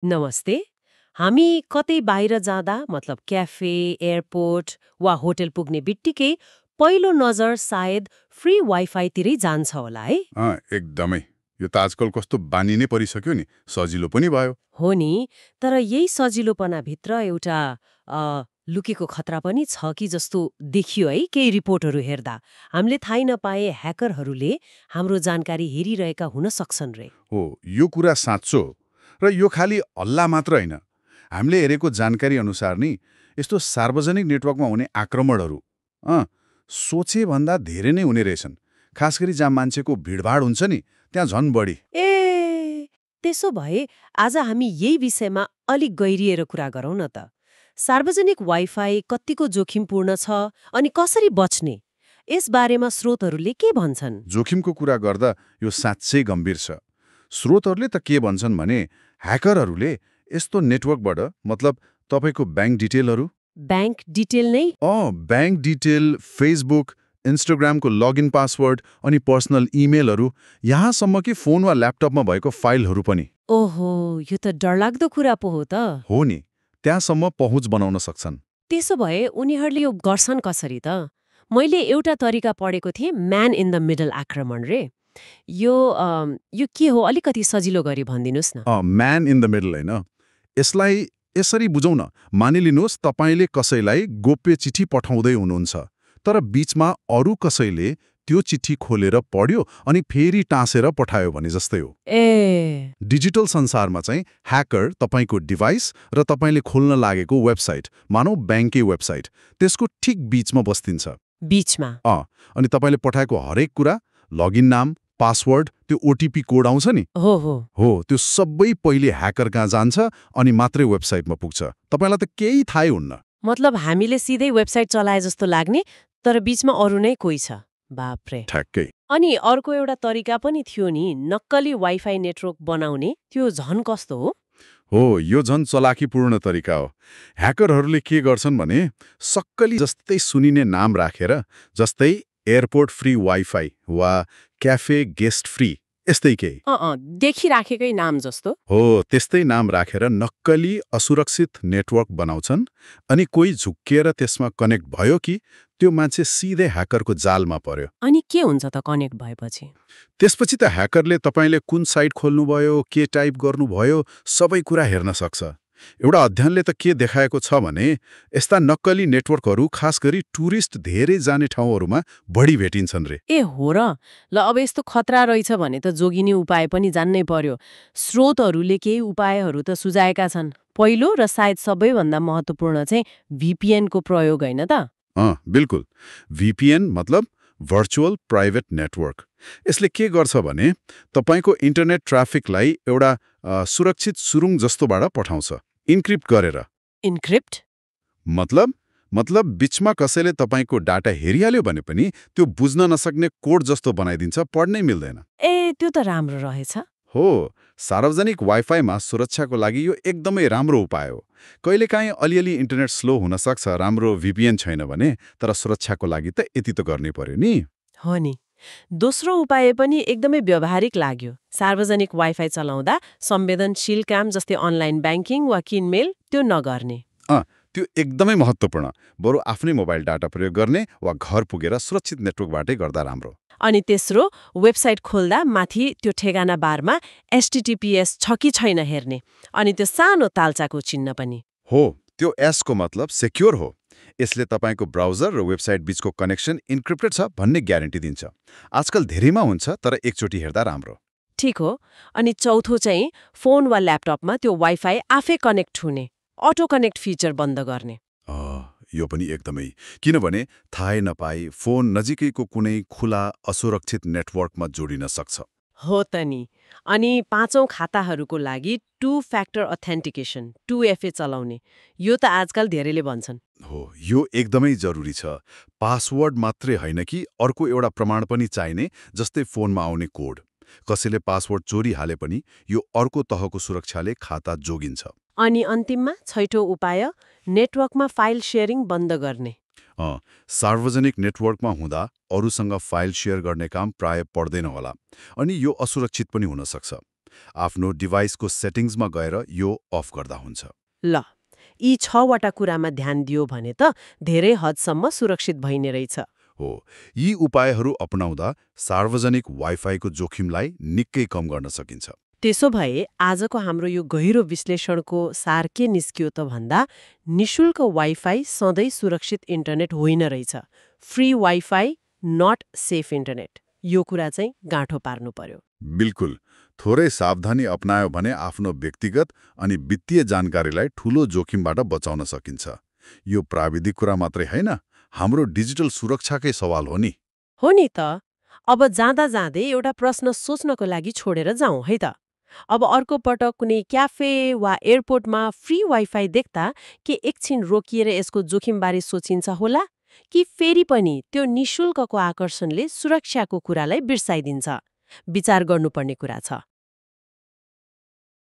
नमस्ते। हामी कतै बाहिर जाँदा मतलब क्याफे, एयरपोर्ट वा होटल पुग्ने बित्तिकै पहिलो नजर सायद फ्री वाइफाईतिरै जान्छ होला है? एकदमै। यो त आजकल कस्तो बानी नै परिसक्यो नि, सजिलो पनि भयो। हो नि, तर यही सजिलोपनाभित्र एउटा लुकेको खतरा पनि छ कि जस्तो देखियो है केही रिपोर्टहरू हेर्दा। हामीले थाहै नपाए ह्याकरहरूले हाम्रो जानकारी हेरिरहेका हुन सक्छन् रे। हो, यो कुरा साँचो हो। र यो खालि हल्ला मात्र होइन। हामीले हेरेको जानकारी अनुसार नि यस्तो सार्वजनिक नेटवर्कमा हुने आक्रमणहरू अँ, सोचेभन्दा धेरै नै हुने रहेछन्। खास गरी जहाँ मान्छेको भिडभाड हुन्छ नि, त्यहाँ झन् बढी। ए त्यसो भए आज हामी यही विषयमा अलिक गहिरिएर कुरा गरौँ न त। सार्वजनिक वाइफाई कत्तिको जोखिमपूर्ण छ अनि कसरी बच्ने? यस बारेमा स्रोतहरूले के भन्छन्? जोखिमको कुरा गर्दा यो साँच्चै गम्भीर छ। स्रोतहरूले त के भन्छन् भने ह्याकरहरूले यस्तो नेटवर्कबाट मतलब तपाईँको ब्याङ्क डिटेलहरू ब्याङ्क डिटेल नै? ब्याङ्क डिटेल, फेसबुक, इन्स्टाग्रामको लगइन पासवर्ड अनि पर्सनल इमेलहरू, यहाँसम्म कि फोन वा ल्यापटपमा भएको फाइलहरू पनि ओहो, यो त डरलाग्दो कुरा पो हो त। हो नि, त्यहाँसम्म पहुँच बनाउन सक्छन्। त्यसो भए उनीहरूले यो गर्छन् कसरी त? मैले एउटा तरिका पढेको थिएँ, म्यान इन द मिडल आक्रमण रे। यो के हो अलिकति सजिलो गरी भनिदिनुहोस् न। म्यान इन द मिडल होइन, यसलाई यसरी बुझौँ न। मानिलिनुहोस् तपाईँले कसैलाई गोप्य चिठी पठाउँदै हुनुहुन्छ, तर बीचमा अरू कसैले त्यो चिठी खोलेर पढ्यो अनि फेरि टाँसेर पठायो भने जस्तै हो। ए डिजिटल संसारमा चाहिँ ह्याकर तपाईँको डिभाइस र तपाईँले खोल्न लागेको वेबसाइट, मानौ ब्याङ्कै वेबसाइट, त्यसको ठिक बीचमा बस्तिन्छ। बीचमा? अनि तपाईँले पठाएको हरेक कुरा, लगइन नाम, पासवर्ड, त्यो ओटिपी कोड आउँछ नि, हो त्यो सबै पहिले ह्याकर कहाँ जान्छ अनि मात्रै वेबसाइटमा पुग्छ। तपाईँलाई त केही थाहै हुन्न। मतलब हामीले सिधै वेबसाइट चलाए जस्तो लाग्ने, तर बीचमा अरू नै कोही छ। बाफ्रे। ठ्याक्कै। अनि अर्को एउटा तरिका पनि थियो नि, नक्कली वाइफाई नेटवर्क बनाउने, त्यो झन् कस्तो हो? हो, यो झन् चलाकीपूर्ण तरिका हो। ह्याकरहरूले के गर्छन् भने सक्कली जस्तै सुनिने नाम राखेर, जस्तै एयरपोर्ट फ्री वाइफाई वा क्याफे गेस्ट फ्री, यस्तै केही देखिराखेकै नाम जस्तो। हो, त्यस्तै नाम राखेर नक्कली असुरक्षित नेटवर्क बनाउँछन्। अनि कोही झुक्किएर त्यसमा कनेक्ट भयो कि त्यो मान्छे सिधै ह्याकरको जालमा पर्यो। अनि के हुन्छ त कनेक्ट भएपछि? त्यसपछि त ह्याकरले तपाईँले कुन साइट खोल्नुभयो, के टाइप गर्नुभयो, सबै कुरा हेर्न सक्छ। एउटा अध्ययनले त के देखाएको छ भने यस्ता नक्कली नेटवर्कहरू खास गरी टुरिस्ट धेरै जाने ठाउँहरूमा बढी भेटिन्छन् रे। ए हो र? ल अब यस्तो खतरा रहेछ भने त जोगिने उपाय पनि जान्नै पर्यो। स्रोतहरूले केही उपायहरू त सुझाएका छन्। पहिलो र सायद सबैभन्दा महत्त्वपूर्ण चाहिँ VPN को प्रयोग होइन त? बिल्कुल। VPN मतलब भर्चुअल प्राइभेट नेटवर्क। यसले के गर्छ भने तपाईँको इन्टरनेट ट्राफिकलाई एउटा सुरक्षित सुरुङ जस्तोबाट पठाउँछ, इन्क्रिप्ट गरेर। इन्क्रिप्ट? मतलब बीचमा कसैले तपाईँको डाटा हेरिहाल्यो भने पनि त्यो बुझ्न नसक्ने कोड जस्तो बनाइदिन्छ, पढ्नै मिल्दैन। ए त्यो त राम्रो रहेछ। हो, सार्वजनिक वाइफाईमा सुरक्षाको लागि यो एकदमै राम्रो उपाय हो। कहिलेकाहीँ अलिअलि इन्टरनेट स्लो हुन सक्छ, राम्रो VPN छैन भने, तर सुरक्षाको लागि त यति त गर्नै पर्यो नि। हो नि। दोस्रो उपाय पनि एकदमै व्यावहारिक लाग्यो। सार्वजनिक वाइफाई चलाउँदा संवेदनशील काम जस्तै अनलाइन ब्याङ्किङ वा किनमेल त्यो नगर्ने। त्यो एकदमै महत्त्वपूर्ण। बरु आफ्नै मोबाइल डाटा प्रयोग गर्ने वा घर पुगेर सुरक्षित नेटवर्कबाटै गर्दा राम्रो। अनि तेस्रो, वेबसाइट खोल्दा माथि त्यो ठेगाना बारमा HTTPS छ कि छैन हेर्ने। अनि त्यो सानो तालचाको चिन्ह पनि। हो, त्यो S को मतलब सेक्योर हो। यसले तपाईँको ब्राउजर र वेबसाइट बीचको कनेक्सन इन्क्रिप्टेड छ भन्ने ग्यारेन्टी दिन्छ। आजकल धेरैमा हुन्छ, तर एकचोटि हेर्दा राम्रो। ठिक हो। अनि चौथो चाहिँ फोन वा ल्यापटपमा त्यो वाइफाई आफै कनेक्ट हुने, अटो कनेक्ट फिचर बन्द गर्ने। यो पनि एकदमै, किनभने थाहै नपाई फोन नजिकैको कुनै खुला असुरक्षित नेटवर्कमा जोडिन सक्छ। हो त नि। अनि पाँचौं खाताहरूको लागि 2 फ्याक्टर अथेन्टिकेसन 2FA चलाउने, यो त आजकल धेरैले भन्छन्। हो, यो एकदमै जरुरी छ। पासवर्ड मात्रै होइन कि अर्को एउटा प्रमाण पनि चाहिने, जस्तै फोनमा आउने कोड। कसैले पासवर्ड चोरी हाले पनि यो अर्को तहको सुरक्षाले खाता जोगिन्छ। अनि अन्तिममा छैठौं उपाय, नेटवर्कमा फाइल सेयरिङ बन्द गर्ने। सार्वजनिक नेटवर्कमा हुँदा अरूसँग फाइल सेयर गर्ने काम प्राय पर्दैन होला, अनि यो असुरक्षित पनि हुन सक्छ। आफ्नो डिभाइसको सेटिङ्समा गएर यो अफ गर्दा हुन्छ। ल, यी 6वटा कुरामा ध्यान दियो भने त धेरै हदसम्म सुरक्षित भइने रहेछ। हो, यी उपायहरू अपनाउँदा सार्वजनिक वाइफाईको जोखिमलाई निकै कम गर्न सकिन्छ। त्यसो भए आजको हाम्रो यो गहिरो विश्लेषणको सार के निस्कियो त भन्दा निशुल्क वाइफाई सधैँ सुरक्षित इन्टरनेट होइन रहेछ। Free wifi not safe internet, यो कुरा चाहिँ गाँठो पार्नु पर्यो। बिल्कुल, थोरै सावधानी अपनायो भने आफ्नो व्यक्तिगत अनि वित्तीय जानकारीलाई ठूलो जोखिमबाट बचाउन सकिन्छ। यो प्राविधिक कुरा मात्रै होइन, हाम्रो डिजिटल सुरक्षाकै सवाल हो नि। हो नि त। अब जाँदा जाँदै एउटा प्रश्न सोच्नको लागि छोडेर जाउँ है त। अब अर्को पटक कुनै क्याफे वा एयरपोर्टमा फ्री वाइफाई देख्दा के एकछिन रोकिएर यसको जोखिमबारे सोचिन्छ होला, कि फेरि पनि त्यो निशुल्कको आकर्षणले सुरक्षाको कुरालाई बिर्साइदिन्छ? विचार गर्नुपर्ने कुरा छ।